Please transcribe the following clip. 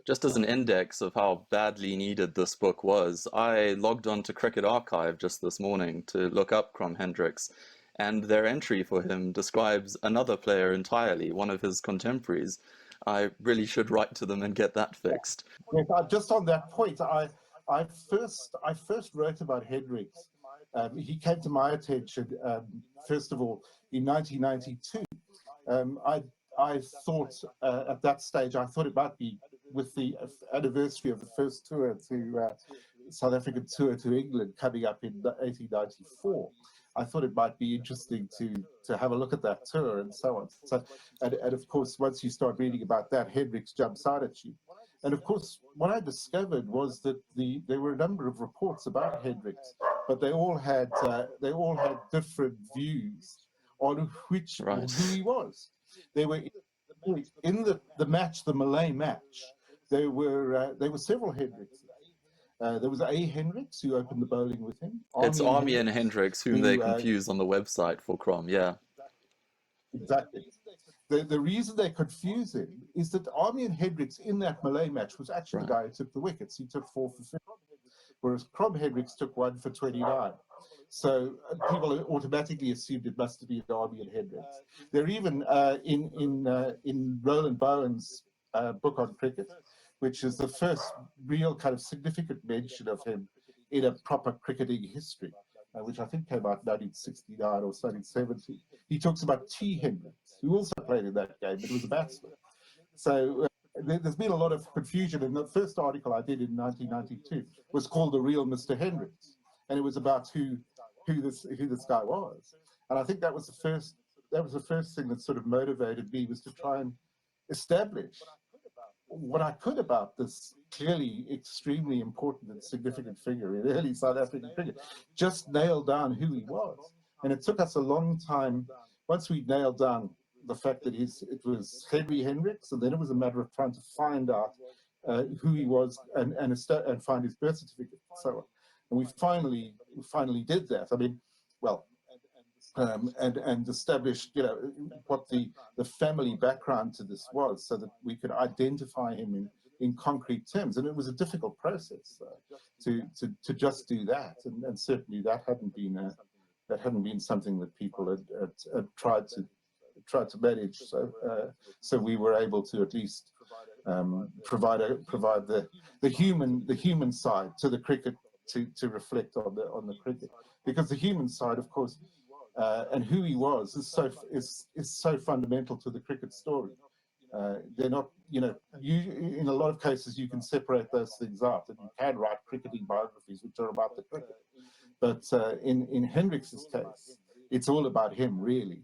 Just as an index of how badly needed this book was, I logged on to Cricket Archive just this morning to look up Krom Hendricks, and their entry for him describes another player entirely, one of his contemporaries. I really should write to them and get that fixed. Yes, just on that point, I first wrote about Hendricks. He came to my attention first of all in 1992. I thought at that stage I thought it might be with the anniversary of the first tour to South African tour to England coming up in 1894. I thought it might be interesting to have a look at that tour and so on. So, and of course, once you start reading about that, Hendricks jumps out at you. And of course, what I discovered was that there were a number of reports about Hendricks, but they all had different views on which Right. who he was. They were in the match, the Malay match. There were several Hendricks. There was A. Hendricks who opened the bowling with him. It's Army Army and Hendricks, whom they confuse on the website for Krom, yeah. Exactly. The reason they confuse him is that Army and Hendricks in that Malay match was actually the guy who took the wickets. He took 4 for 50, whereas Krom Hendricks took 1 for 29. So people automatically assumed it must have been Army and Hendricks. They're even in Roland Bowen's book on cricket, which is the first real kind of significant mention of him in a proper cricketing history, which I think came out in 1969 or 1970. He talks about T. Hendricks, who also played in that game, but was a batsman. So there's been a lot of confusion, and the first article I did in 1992 was called "The Real Mr. Hendricks," and it was about who this guy was. And I think that was the first thing that sort of motivated me, was to try and establish what I could about this clearly extremely important and significant figure in early South African cricket, just nail down who he was. And it took us a long time. Once we nailed down the fact that it was Henry Hendricks, and then it was a matter of trying to find out who he was and find his birth certificate and so on. And we finally did that. I mean, well, and established, what the family background to this was, so that we could identify him in concrete terms. And it was a difficult process to just do that, and certainly that hadn't been something that people had tried to manage. So we were able to at least provide the human side to the cricket, to reflect on the cricket, because the human side, of course, and who he was is so fundamental to the cricket story. They're not, in a lot of cases you can separate those things out, and you can write cricketing biographies which are about the cricket. But in Hendricks's case, it's all about him, really.